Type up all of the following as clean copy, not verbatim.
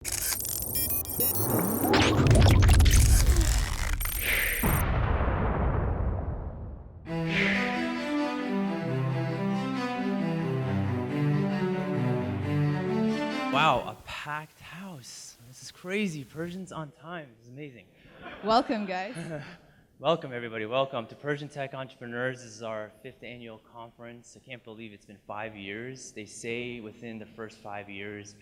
Wow, a packed house. This is crazy. Persians on time. This is amazing. Welcome, guys. Welcome, everybody. Welcome to Persian Tech Entrepreneurs. This is our 5th annual conference. I can't believe it's been 5 years. They say within the first 5 years,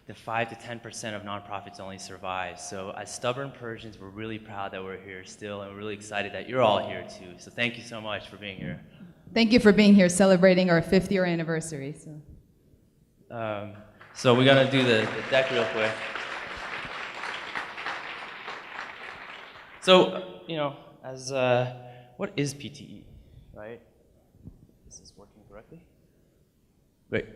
the 5 to 10% of nonprofits only survive. So as stubborn Persians, we're really proud that we're here still, and we're really excited that you're all here too. So thank you so much for being here. Thank you for being here, celebrating our 5th year anniversary. So we're gonna do the deck real quick. So, as what is PTE, right? This is working correctly? Great.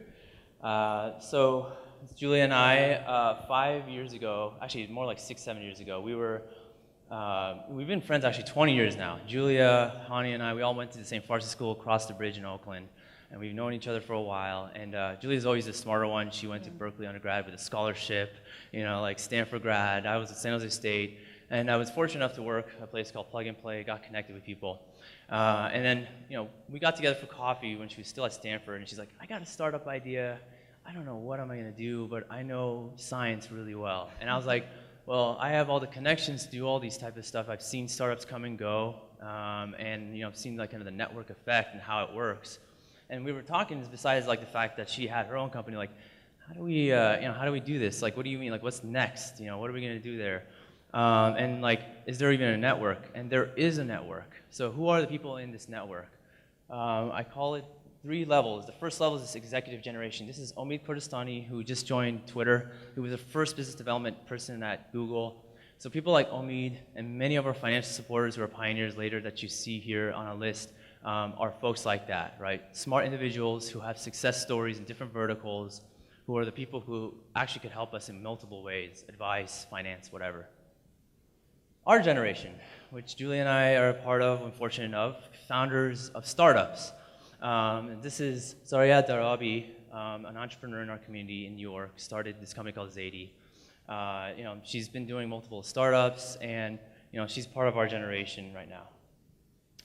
So Julia and I, 5 years ago, actually more like 6, 7 years ago, we've been friends actually 20 years now. Julia, Hani, and I, we all went to the same Farsi school across the bridge in Oakland. And we've known each other for a while, and Julia's always the smarter one. She went to Berkeley undergrad with a scholarship, like Stanford grad. I was at San Jose State, and I was fortunate enough to work at a place called Plug and Play, got connected with people. And then, we got together for coffee when she was still at Stanford, and she's like, I got a startup idea. I don't know what am I gonna do, but I know science really well. And I was like, well, I have all the connections to do all these type of stuff. I've seen startups come and go, and I've seen kind of the network effect and how it works. And we were talking, besides the fact that she had her own company, how do we do this? What do you mean? What's next? What are we gonna do there? And is there even a network? And there is a network. So who are the people in this network? I call it 3 levels. The first level is this executive generation. This is Omid Kurdistani, who just joined Twitter, who was the first business development person at Google. So people like Omid and many of our financial supporters who are pioneers later that you see here on a list are folks like that, right? Smart individuals who have success stories in different verticals, who are the people who actually could help us in multiple ways, advice, finance, whatever. Our generation, which Julia and I are a part of, and fortunate of, founders of startups. This is Zarya Darabi, an entrepreneur in our community in New York, started this company called Zaidi. She's been doing multiple startups, and she's part of our generation right now.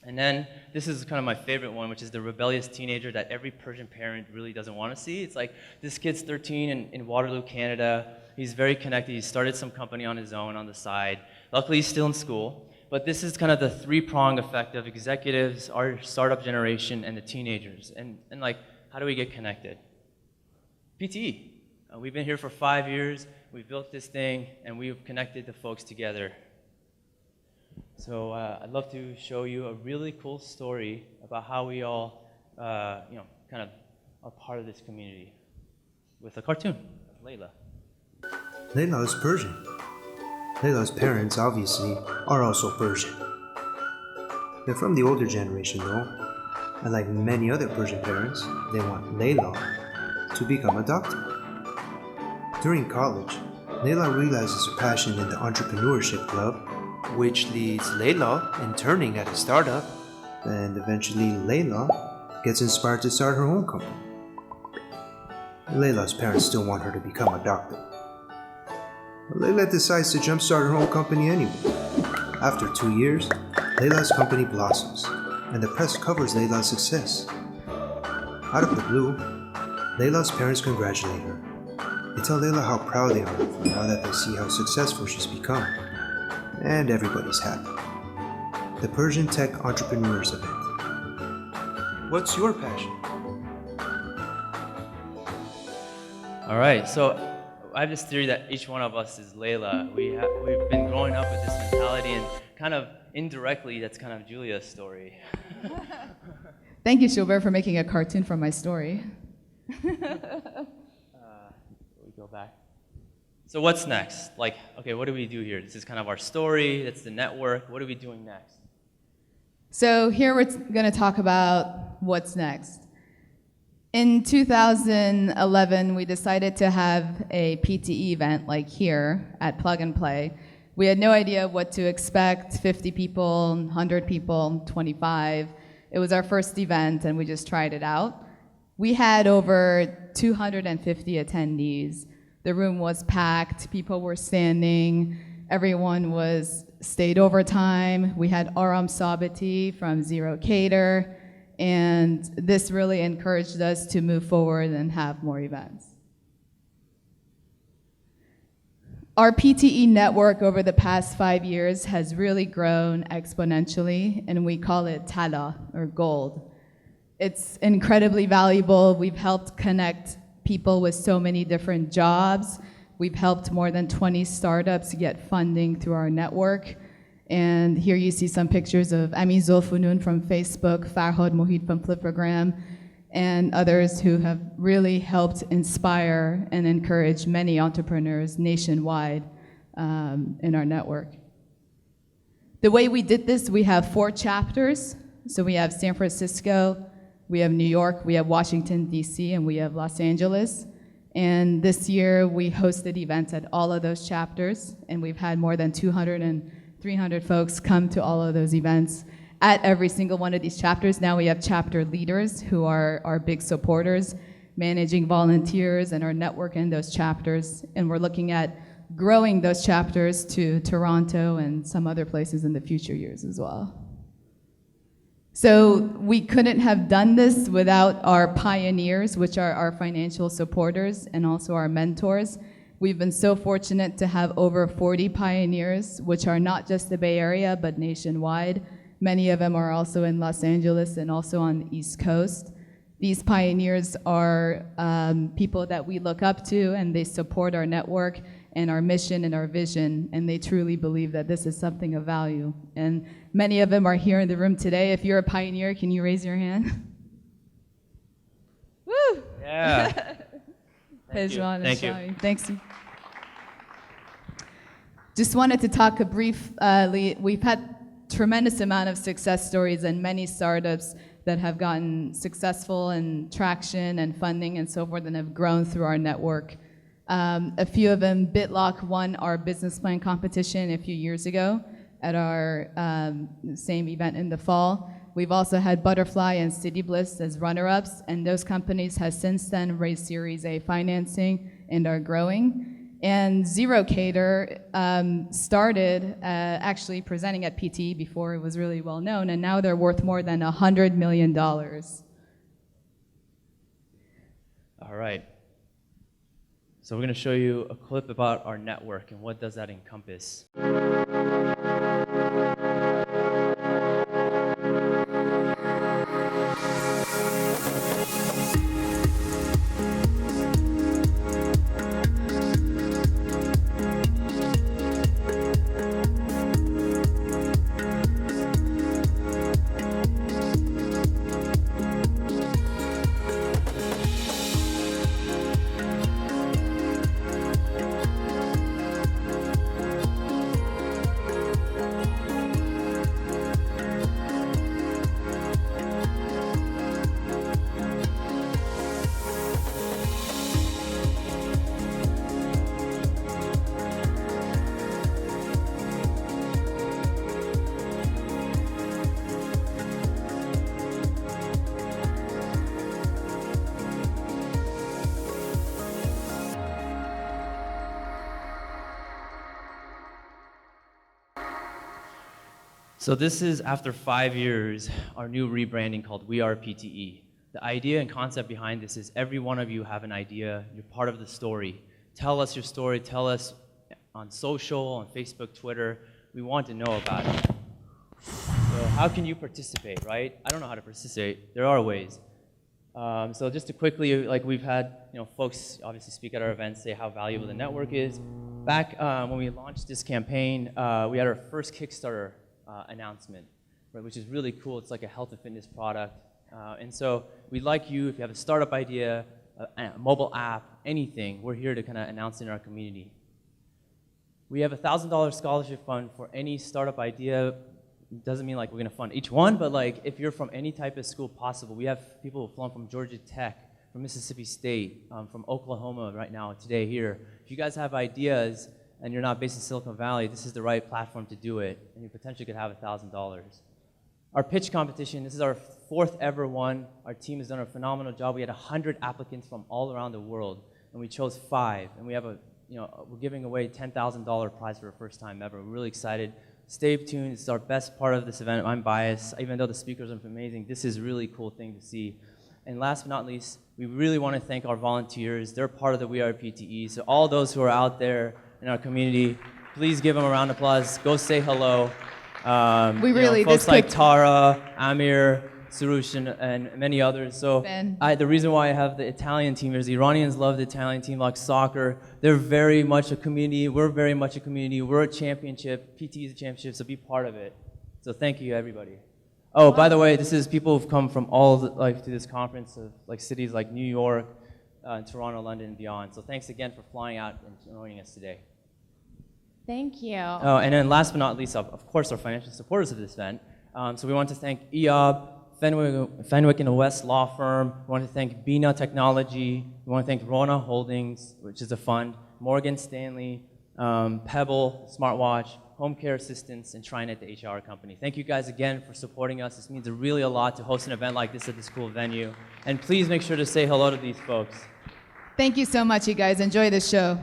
And then this is kind of my favorite one, which is the rebellious teenager that every Persian parent really doesn't want to see. It's like, this kid's 13 in Waterloo, Canada. He's very connected. He started some company on his own on the side. Luckily, he's still in school. But this is kind of the 3-pronged effect of executives, our startup generation, and the teenagers. And how do we get connected? PTE. We've been here for 5 years. We've built this thing, and we've connected the folks together. So I'd love to show you a really cool story about how we all, kind of are part of this community with a cartoon, Layla. Layla is Persian. Layla's parents, obviously, are also Persian. They're from the older generation, though, and like many other Persian parents, they want Layla to become a doctor. During college, Layla realizes her passion in the entrepreneurship club, which leads Layla in turning at a startup, and eventually Layla gets inspired to start her own company. Layla's parents still want her to become a doctor. But Layla decides to jumpstart her own company anyway. After 2 years, Layla's company blossoms, and the press covers Layla's success. Out of the blue, Layla's parents congratulate her. They tell Layla how proud they are of her now that they see how successful she's become. And everybody's happy. The Persian Tech Entrepreneurs event. What's your passion? All right, so I have this theory that each one of us is Layla. We've been growing up with this mentality, and kind of indirectly, that's kind of Julia's story. Thank you, Shobeir, for making a cartoon from my story. We go back. So what's next? Okay, what do we do here? This is kind of our story. That's the network. What are we doing next? So here we're going to talk about what's next. In 2011, we decided to have a PTE event like here at Plug and Play. We had no idea what to expect, 50 people, 100 people, 25. It was our first event, and we just tried it out. We had over 250 attendees. The room was packed, people were standing, everyone stayed overtime. We had Aram Sabati from Zero Cater, and this really encouraged us to move forward and have more events. Our PTE network over the past 5 years has really grown exponentially, and we call it Tala, or gold. It's incredibly valuable. We've helped connect people with so many different jobs. We've helped more than 20 startups get funding through our network. And here you see some pictures of Ami Zolfunoon from Facebook, Farhad Mohit from Flipagram, and others who have really helped inspire and encourage many entrepreneurs nationwide in our network. The way we did this, we have 4 chapters. So we have San Francisco, we have New York, we have Washington, D.C., and we have Los Angeles. And this year, we hosted events at all of those chapters, and we've had more than 200 and 300 folks come to all of those events. At every single one of these chapters, now we have chapter leaders who are our big supporters, managing volunteers and our network in those chapters. And we're looking at growing those chapters to Toronto and some other places in the future years as well. So we couldn't have done this without our pioneers, which are our financial supporters and also our mentors. We've been so fortunate to have over 40 pioneers, which are not just the Bay Area, but nationwide. Many of them are also in Los Angeles and also on the East Coast. These pioneers are people that we look up to, and they support our network and our mission and our vision, and they truly believe that this is something of value. And many of them are here in the room today. If you're a pioneer, can you raise your hand? Woo! Yeah. Thank you. Pejman and Thank you. Shami. Thanks. Just wanted to talk briefly. We've had tremendous amount of success stories and many startups that have gotten successful and traction and funding and so forth and have grown through our network. A few of them, BitLock won our business plan competition a few years ago at our same event in the fall. We've also had Butterfly and City Bliss as runner-ups, and those companies have since then raised Series A financing and are growing. And Zero Cater started actually presenting at PTE before it was really well known, and now they're worth more than $100 million. All right. So we're going to show you a clip about our network and what does that encompass. So this is, after 5 years, our new rebranding called We Are PTE. The idea and concept behind this is every one of you have an idea, you're part of the story. Tell us your story, tell us on social, on Facebook, Twitter. We want to know about it. So how can you participate, right? I don't know how to participate. There are ways. So just to quickly, like we've had folks obviously speak at our events, say how valuable the network is. Back when we launched this campaign, we had our first Kickstarter announcement, right, which is really cool. It's like a health and fitness product. And so we'd like you, if you have a startup idea, a mobile app, anything, we're here to kind of announce it in our community. We have a $1,000 scholarship fund for any startup idea. It doesn't mean like we're going to fund each one, but like if you're from any type of school possible, we have people who've flown from Georgia Tech, from Mississippi State, from Oklahoma right now, today here. If you guys have ideas and you're not based in Silicon Valley, this is the right platform to do it, and you potentially could have $1,000. Our pitch competition, this is our 4th ever one. Our team has done a phenomenal job. We had 100 applicants from all around the world. and we chose 5, and we have we're giving away $10,000 prize for the first time ever. We're really excited. Stay tuned. It's our best part of this event. I'm biased, even though the speakers are amazing. This is a really cool thing to see. And last but not least, we really want to thank our volunteers. They're part of the We Are PTE. So all those who are out there in our community, please give them a round of applause. Go say hello. Folks like Tara, Amir, Surush, and many others. So the reason why I have the Italian team is the Iranians love the Italian team like soccer. They're very much a community. We're very much a community. We're a championship. PTE is a championship, so be part of it. So thank you, everybody. Oh, by the way, this is people who've come from to this conference of cities like New York, Toronto, London, and beyond. So thanks again for flying out and joining us today. Thank you. Oh, and then last but not least, of course, our financial supporters of this event. So we want to thank EOB, Fenwick & West Law Firm. We want to thank Bina Technology. We want to thank Rona Holdings, which is a fund, Morgan Stanley, Pebble Smartwatch, Home Care Assistance, and TriNet, the HR company. Thank you guys again for supporting us. This means really a lot to host an event like this at this cool venue. And please make sure to say hello to these folks. Thank you so much, you guys. Enjoy this show.